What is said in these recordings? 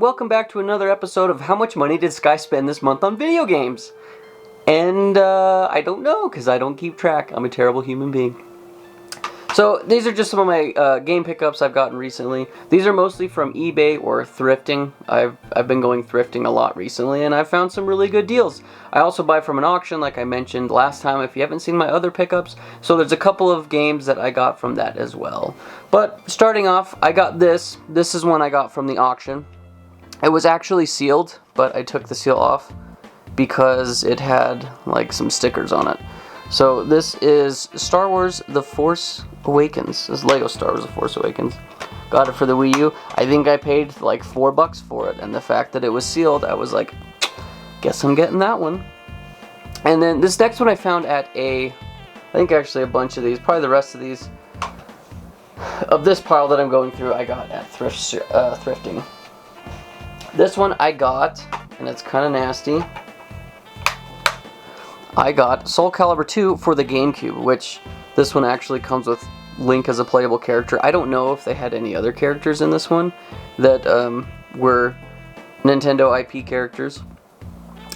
Welcome back to another episode of How Much Money Did Sky Spend This Month on Video Games? And I don't know, because I don't keep track. I'm a terrible human being. So these are just some of my game pickups I've gotten recently. These are mostly from eBay or thrifting. I've been going thrifting a lot recently, and I've found some really good deals. I also buy from an auction, like I mentioned last time, if you haven't seen my other pickups. So there's a couple of games that I got from that as well. But starting off, I got this. This is one I got from the auction. It was actually sealed, but I took the seal off because it had like some stickers on it. So this is Star Wars The Force Awakens. This is Lego Star Wars The Force Awakens. Got it for the Wii U. I think I paid like $4 for it, and the fact that it was sealed, I was like, guess I'm getting that one. And then this next one I found at I think actually a bunch of these, probably the rest of these, of this pile that I'm going through, I got at thrifting. This one I got, and it's kind of nasty. I got Soul Calibur 2 for the GameCube, which this one actually comes with Link as a playable character. I don't know if they had any other characters in this one that were Nintendo IP characters.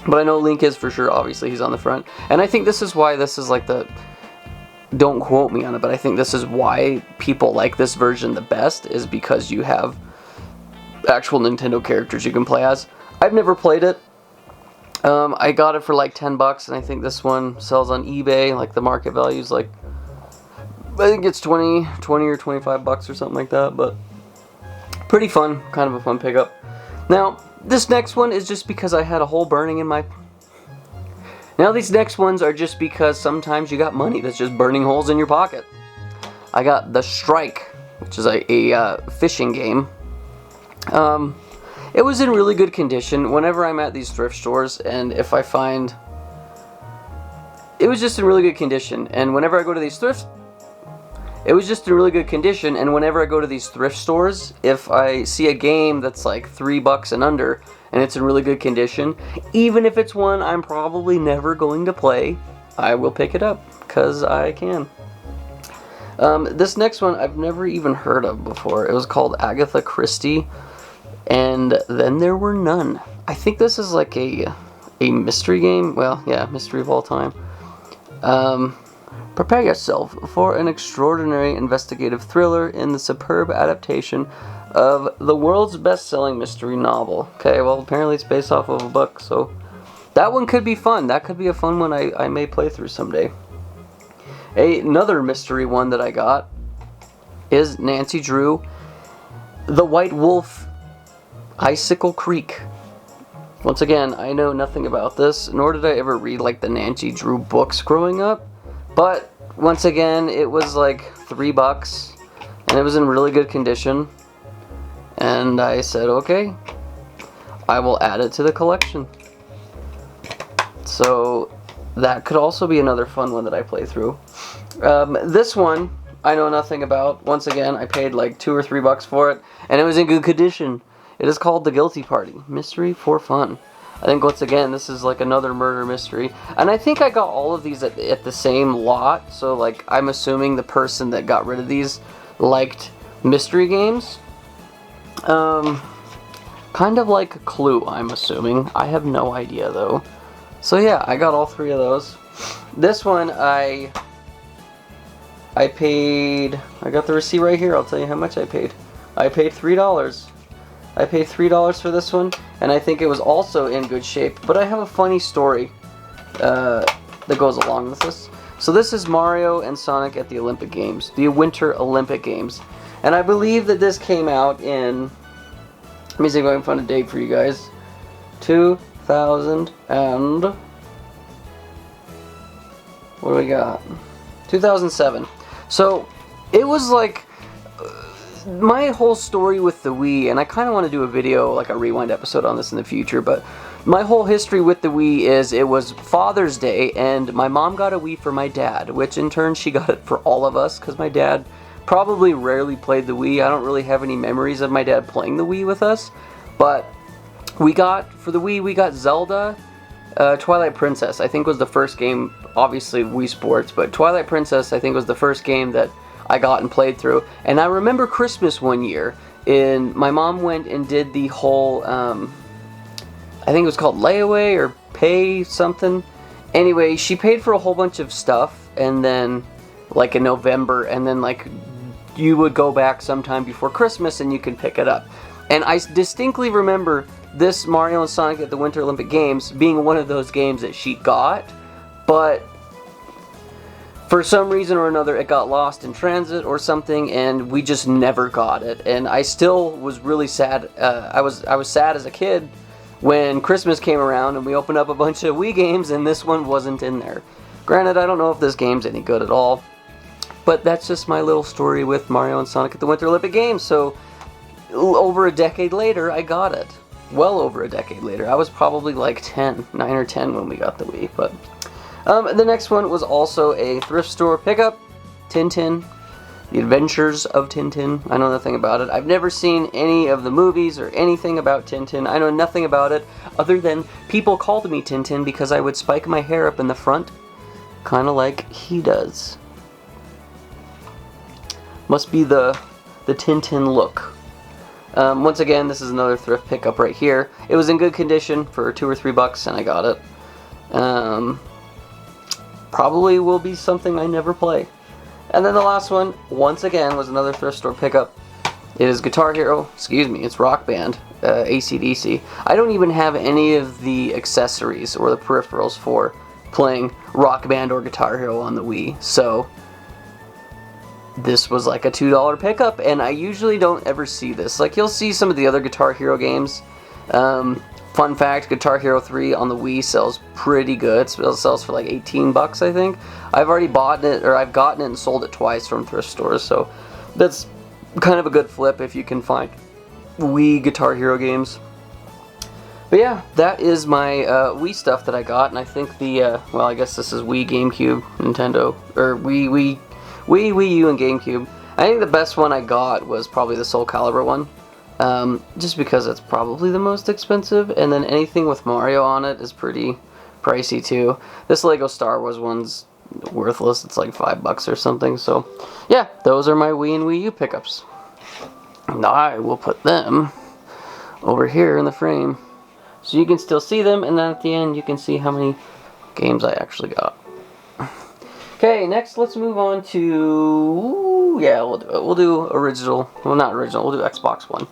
But I know Link is for sure, obviously he's on the front. And I think this is why this is like the... Don't quote me on it, but I think this is why people like this version the best, is because you have actual Nintendo characters you can play as. I've never played it. I got it for like $10, and I think this one sells on eBay. Like the market value is like, I think it's 20 or $25 or something like that. But pretty fun, kind of a fun pickup. Now this next one is just because I had a hole burning in my. Now these next ones are just because sometimes you got money that's just burning holes in your pocket. I got The Strike, which is a fishing game. It was in really good condition. Whenever I'm at these thrift stores, and if I find it was just in really good condition, and whenever I go to these thrift, it was just in really good condition. And whenever I go to these thrift stores, if I see a game that's like $3 and under, and it's in really good condition, even if it's one I'm probably never going to play, I will pick it up because I can. This next one I've never even heard of before. It was called Agatha Christie. And Then There Were None. I think this is like a mystery game. Well, yeah, mystery of all time. Prepare yourself for an extraordinary investigative thriller in the superb adaptation of the world's best-selling mystery novel. Okay, well, apparently it's based off of a book, so that one could be fun. That could be a fun one I may play through someday. Another mystery one that I got is Nancy Drew, The White Wolf, Icicle Creek. Once again, I know nothing about this, nor did I ever read like the Nancy Drew books growing up. But once again, it was like $3, and it was in really good condition. And I said, okay, I will add it to the collection. So that could also be another fun one that I play through. This one I know nothing about. Once again, I paid like $2 or $3 for it, and it was in good condition. It is called The Guilty Party. Mystery for fun. I think once again this is like another murder mystery. And I think I got all of these at the same lot. So like I'm assuming the person that got rid of these liked mystery games. Kind of like Clue, I'm assuming. I have no idea though. So yeah, I got all three of those. This one I paid, I got the receipt right here. I'll tell you how much I paid. I paid $3. I paid $3 for this one, and I think it was also in good shape. But I have a funny story that goes along with this. So this is Mario and Sonic at the Olympic Games, the Winter Olympic Games. And I believe that this came out in, let me see if I can find a date for you guys, 2000 and, what do we got? 2007. So it was like my whole story with the Wii, and I kind of want to do a video, like a rewind episode on this in the future, but my whole history with the Wii is it was Father's Day, and my mom got a Wii for my dad, which in turn she got it for all of us, because my dad probably rarely played the Wii. I don't really have any memories of my dad playing the Wii with us, but we got, for the Wii, we got Zelda, Twilight Princess, I think was the first game, obviously Wii Sports, but Twilight Princess I think was the first game that I got and played through. And I remember Christmas one year, And my mom went and did the whole, I think it was called layaway or pay something. Anyway, she paid for a whole bunch of stuff, and then, like in November, and then like you would go back sometime before Christmas and you can pick it up. And I distinctly remember this Mario and Sonic at the Winter Olympic Games being one of those games that she got, but for some reason or another it got lost in transit or something, and we just never got it. And I still was really sad. I was sad as a kid when Christmas came around and we opened up a bunch of Wii games and this one wasn't in there. Granted, I don't know if this game's any good at all, but that's just my little story with Mario and Sonic at the Winter Olympic Games. So over a decade later, I got it. Well over a decade later. I was probably like 9 or 10 when we got the Wii. But the next one was also a thrift store pickup, Tintin. The Adventures of Tintin. I know nothing about it. I've never seen any of the movies or anything about Tintin. I know nothing about it other than people called me Tintin because I would spike my hair up in the front, kind of like he does. Must be the Tintin look. Once again, this is another thrift pickup right here. It was in good condition for $2 or $3 and I got it. Probably will be something I never play. And then the last one, once again, was another thrift store pickup. It is Guitar Hero, it's Rock Band, AC/DC. I don't even have any of the accessories or the peripherals for playing Rock Band or Guitar Hero on the Wii, so this was like a $2 pickup, and I usually don't ever see this. Like, you'll see some of the other Guitar Hero games. Fun fact, Guitar Hero 3 on the Wii sells pretty good. It sells for like $18, I think. I've already bought it, or I've gotten it and sold it twice from thrift stores, so that's kind of a good flip if you can find Wii Guitar Hero games. But yeah, that is my Wii stuff that I got, and I think the, well, I guess this is Wii, GameCube, Nintendo, or Wii U, and GameCube. I think the best one I got was probably the Soul Calibur one. Just because it's probably the most expensive, and then anything with Mario on it is pretty pricey too. This Lego Star Wars one's worthless, it's like $5 or something, so yeah, those are my Wii and Wii U pickups. Now I will put them over here in the frame, so you can still see them, and then at the end you can see how many games I actually got. Okay, next let's move on to, yeah, we'll do it. We'll do original, well not original, we'll do Xbox One.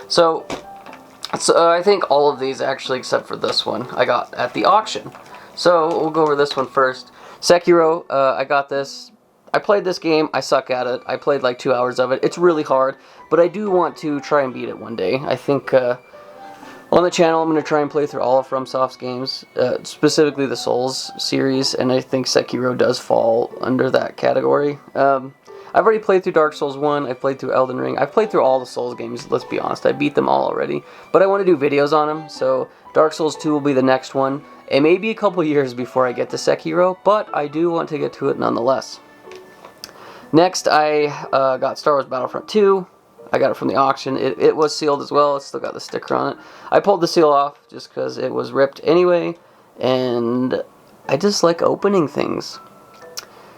So I think all of these actually, except for this one, I got at the auction. So we'll go over this one first. Sekiro, I got this. I played this game, I suck at it. I played like 2 hours of it. It's really hard, but I do want to try and beat it one day. I think on the channel I'm going to try and play through all of FromSoft's games, specifically the Souls series, and I think Sekiro does fall under that category. I've already played through Dark Souls 1, I've played through Elden Ring, I've played through all the Souls games, let's be honest, I beat them all already, but I want to do videos on them, so Dark Souls 2 will be the next one. It may be a couple years before I get to Sekiro, but I do want to get to it nonetheless. Next, I got Star Wars Battlefront 2. I got it from the auction. It was sealed as well. It's still got the sticker on it. I pulled the seal off just because it was ripped anyway, and I just like opening things.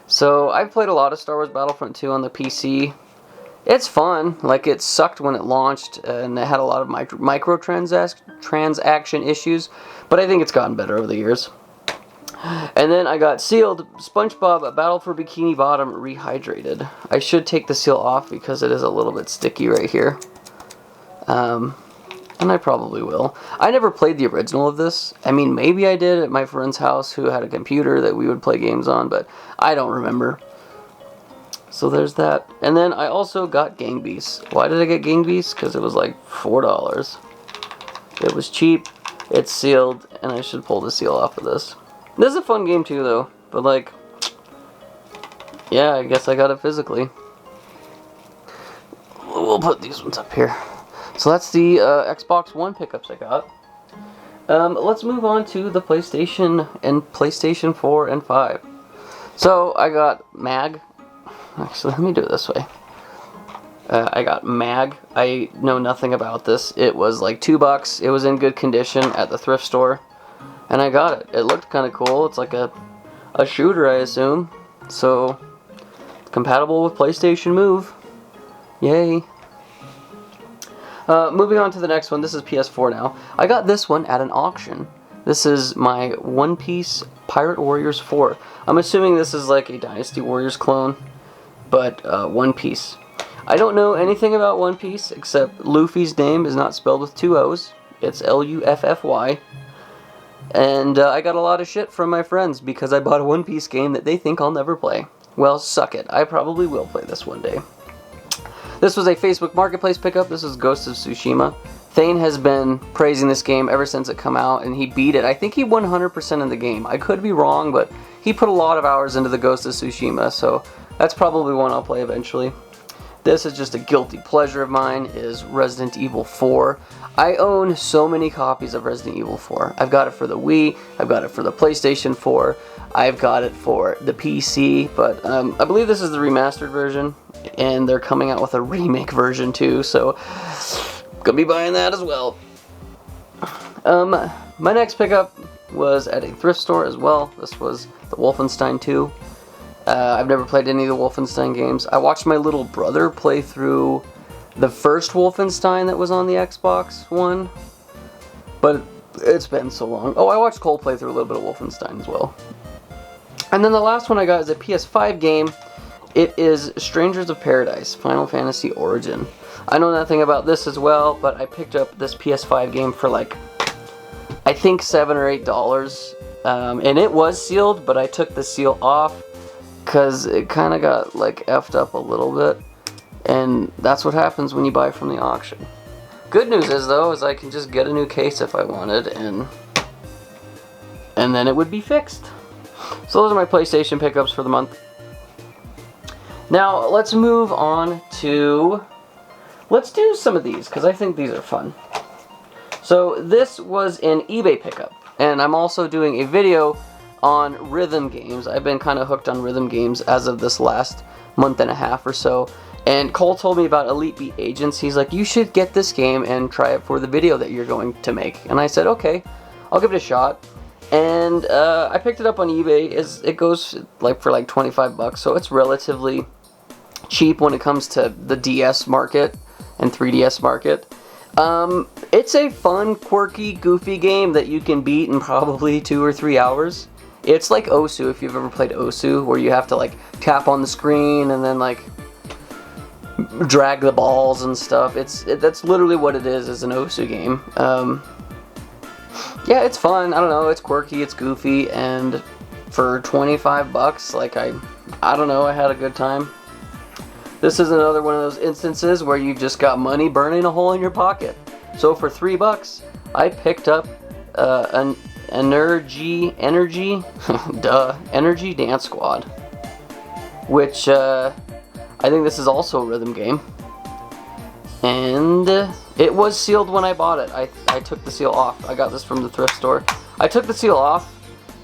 So I've played a lot of Star Wars Battlefront 2 on the PC. It's fun. Like, it sucked when it launched, and it had a lot of microtransaction issues, but I think it's gotten better over the years. And then I got sealed SpongeBob Battle for Bikini Bottom Rehydrated. I should take the seal off because it is a little bit sticky right here. And I probably will. I never played the original of this. I mean, maybe I did at my friend's house who had a computer that we would play games on, but I don't remember. So there's that. And then I also got Gang Beasts. Why did I get Gang Beasts? Because it was like $4. It was cheap, it's sealed, and I should pull the seal off of this. This is a fun game too, though. But like, yeah, I guess I got it physically. We'll put these ones up here. So that's the Xbox One pickups I got. Let's move on to the PlayStation and PlayStation 4 and 5. So I got MAG. Actually, let me do it this way. I got MAG. I know nothing about this. It was like $2. It was in good condition at the thrift store. And I got it. It looked kind of cool. It's like a shooter, I assume. So, compatible with PlayStation Move. Yay. Moving on to the next one. This is PS4 now. I got this one at an auction. This is my One Piece Pirate Warriors 4. I'm assuming this is like a Dynasty Warriors clone, but One Piece. I don't know anything about One Piece except Luffy's name is not spelled with 2 O's. It's Luffy. And I got a lot of shit from my friends because I bought a One Piece game that they think I'll never play. Well, suck it. I probably will play this one day. This was a Facebook Marketplace pickup. This is Ghost of Tsushima. Thane has been praising this game ever since it come out, and he beat it. I think he won 100% of the game. I could be wrong, but he put a lot of hours into the Ghost of Tsushima, so that's probably one I'll play eventually. This is just a guilty pleasure of mine, is Resident Evil 4. I own so many copies of Resident Evil 4. I've got it for the Wii, I've got it for the PlayStation 4, I've got it for the PC, but I believe this is the remastered version, and they're coming out with a remake version too, so gonna be buying that as well. My next pickup was at a thrift store as well. This was the Wolfenstein 2. I've never played any of the Wolfenstein games. I watched my little brother play through the first Wolfenstein that was on the Xbox One, but it's been so long. Oh, I watched Cole play through a little bit of Wolfenstein as well. And then the last one I got is a PS5 game. It is Strangers of Paradise, Final Fantasy Origin. I know nothing about this as well, but I picked up this PS5 game for like, I think $7 or $8. And it was sealed, but I took the seal off because it kind of got like effed up a little bit. And that's what happens when you buy from the auction. Good news is though, is I can just get a new case if I wanted, and then it would be fixed. So those are my PlayStation pickups for the month. Now let's move on to, let's do some of these because I think these are fun. So this was an eBay pickup, and I'm also doing a video on rhythm games. I've been kind of hooked on rhythm games as of this last month and a half or so. And Cole told me about Elite Beat Agents. He's like, you should get this game and try it for the video that you're going to make. And I said, okay, I'll give it a shot. And I picked it up on eBay. It goes like for like 25 bucks, so it's relatively cheap when it comes to the DS market and 3DS market. It's a fun, quirky, goofy game that you can beat in probably 2 or 3 hours. It's like Osu, if you've ever played Osu, where you have to like tap on the screen and then like drag the balls and stuff. That's literally what it is an Osu game. Yeah, it's fun. I don't know, it's quirky, it's goofy, and for 25 bucks, like I don't know, I had a good time. This is another one of those instances where you just got money burning a hole in your pocket. So for 3 bucks, I picked up an Energy Dance Squad, which I think this is also a rhythm game. And it was sealed when I bought it. I took the seal off. I got this from the thrift store. I took the seal off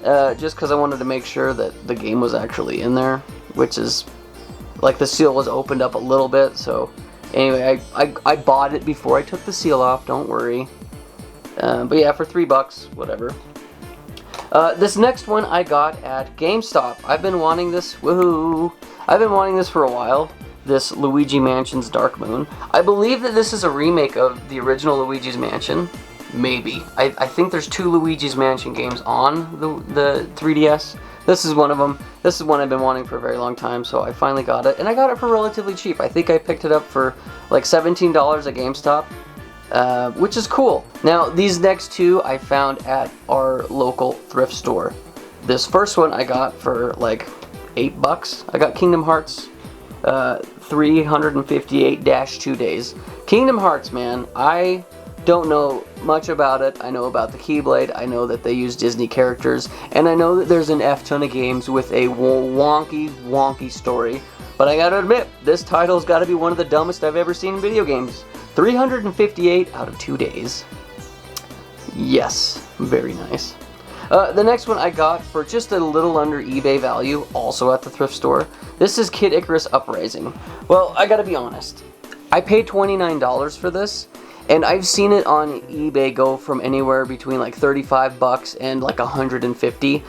just because I wanted to make sure that the game was actually in there, which is, like, the seal was opened up a little bit. So anyway, I bought it before I took the seal off, don't worry. But yeah, for 3 bucks, whatever. This next one I got at GameStop. I've been wanting this, woohoo! I've been wanting this for a while. This Luigi Mansion's Dark Moon. I believe that this is a remake of the original Luigi's Mansion. Maybe. I think there's 2 Luigi's Mansion games on the 3DS. This is one of them. This is one I've been wanting for a very long time, so I finally got it. And I got it for relatively cheap. I think I picked it up for like $17 at GameStop, which is cool. Now, these next 2 I found at our local thrift store. This first one I got for like $8. I got Kingdom Hearts 358-2 days. Kingdom Hearts, man, I don't know much about it. I know about the Keyblade, I know that they use Disney characters, and I know that there's an F-ton of games with a wonky story. But I gotta admit, this title's gotta be one of the dumbest I've ever seen in video games. 358 out of 2 days. Yes, very nice. The next one I got for just a little under eBay value, also at the thrift store. This is Kid Icarus Uprising. Well, I gotta be honest. I paid $29 for this, and I've seen it on eBay go from anywhere between like 35 bucks and like 150.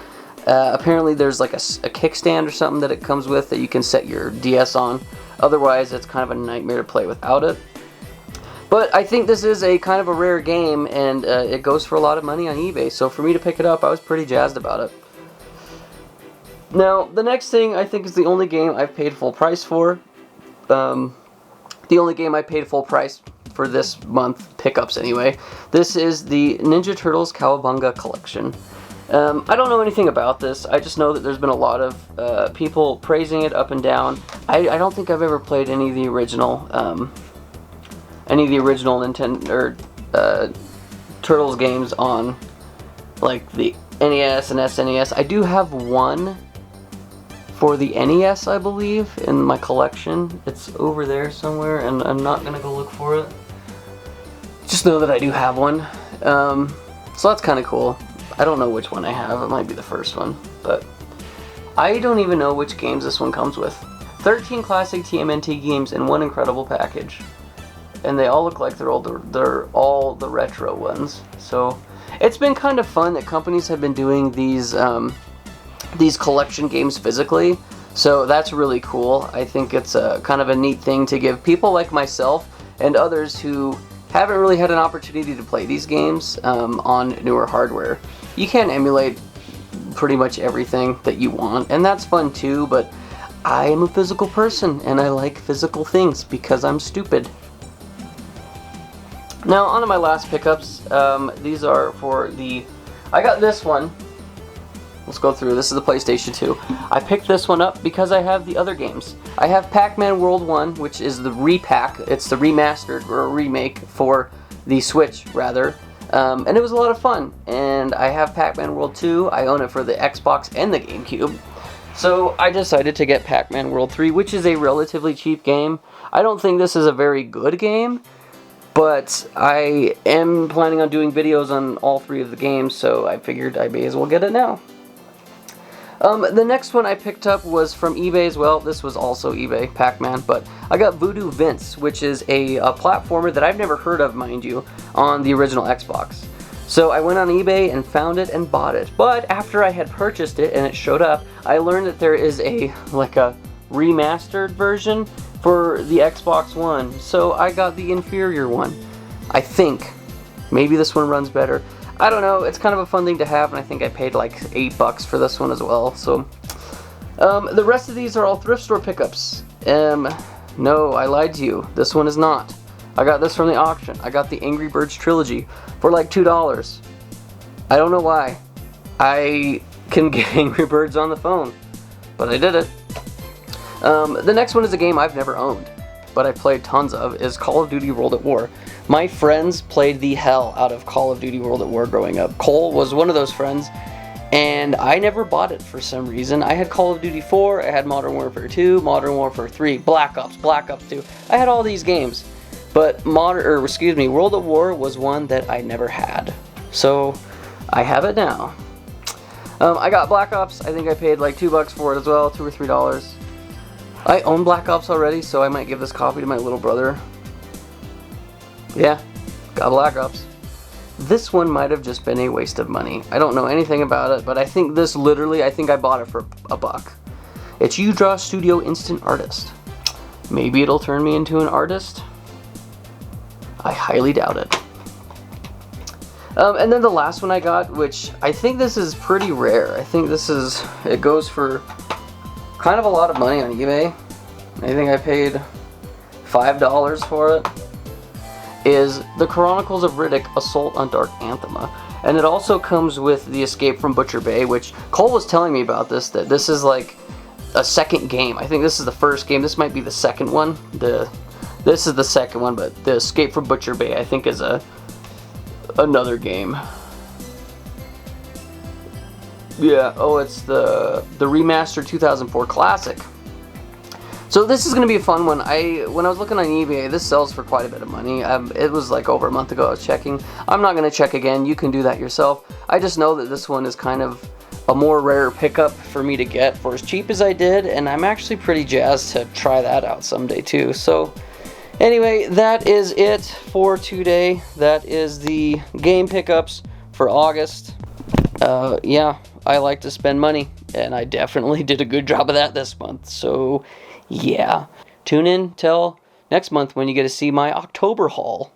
Apparently there's like a kickstand or something that it comes with that you can set your DS on. Otherwise, it's kind of a nightmare to play without it. But I think this is a kind of a rare game, and it goes for a lot of money on eBay. So for me to pick it up, I was pretty jazzed about it. Now, the next thing I think is the only game I've paid full price for. The only game I paid full price for this month, pickups anyway. This is the Ninja Turtles Cowabunga Collection. I don't know anything about this. I just know that there's been a lot of people praising it up and down. I don't think I've ever played any of the original Nintendo or Turtles games on like the NES and SNES. I do have one for the NES, I believe, in my collection. It's over there somewhere, and I'm not gonna go look for it. Just know that I do have one. So that's kind of cool. I don't know which one I have. It might be the first one, but I don't even know which games this one comes with. 13 classic TMNT games in one incredible package, and they all look like they're all the retro ones. So it's been kind of fun that companies have been doing these collection games physically. So that's really cool. I think it's kind of a neat thing to give people like myself and others who haven't really had an opportunity to play these games on newer hardware. You can emulate pretty much everything that you want, and that's fun too, but I am a physical person, and I like physical things because I'm stupid. Now, on to my last pickups. These are for the... I got this one. Let's go through. This is the PlayStation 2. I picked this one up because I have the other games. I have Pac-Man World 1, which is the repack. It's the remastered, or remake, for the Switch, rather. And it was a lot of fun. And I have Pac-Man World 2. I own it for the Xbox and the GameCube. So I decided to get Pac-Man World 3, which is a relatively cheap game. I don't think this is a very good game, but I am planning on doing videos on all three of the games, so I figured I may as well get it now. The next one I picked up was from eBay as well. This was also eBay, Pac-Man, but I got Voodoo Vince, which is a platformer that I've never heard of, mind you, on the original Xbox. So I went on eBay and found it and bought it. But after I had purchased it and it showed up, I learned that there is a remastered version for the Xbox One. So I got the inferior one, I think. Maybe this one runs better. I don't know, it's kind of a fun thing to have, and I think I paid like $8 for this one as well. So, the rest of these are all thrift store pickups. No, I lied to you. This one is not. I got this from the auction. I got the Angry Birds trilogy for like $2. I don't know why. I can get Angry Birds on the phone, but I did it. The next one is a game I've never owned, but I played tons of, is Call of Duty World at War. My friends played the hell out of Call of Duty World at War growing up. Cole was one of those friends, and I never bought it for some reason. I had Call of Duty 4, I had Modern Warfare 2, Modern Warfare 3, Black Ops 2. I had all these games, but World at War was one that I never had. So I have it now. I got Black Ops. I think I paid like $2 for it as well, $2 or $3. I own Black Ops already, so I might give this copy to my little brother. Yeah, got Black Ops. This one might have just been a waste of money. I don't know anything about it, but I think this literally, I think I bought it for $1. It's UDraw Studio Instant Artist. Maybe it'll turn me into an artist? I highly doubt it. And then the last one I got, which I think this is pretty rare. I think it goes for kind of a lot of money on eBay. I think I paid $5 for it. Is the Chronicles of Riddick Assault on Dark Anthema. And it also comes with the Escape from Butcher Bay, which Cole was telling me about this, that this is like a second game. I think this is the first game. This might be the second one. This is the second one, but the Escape from Butcher Bay I think is another game. Yeah, oh, it's the remastered 2004 classic. So this is going to be a fun one. When I was looking on eBay, this sells for quite a bit of money. It was like over a month ago I was checking. I'm not going to check again. You can do that yourself. I just know that this one is kind of a more rare pickup for me to get for as cheap as I did, and I'm actually pretty jazzed to try that out someday too. So anyway, that is it for today. That is the game pickups for August. Yeah, I like to spend money, and I definitely did a good job of that this month. So yeah, tune in till next month when you get to see my October haul.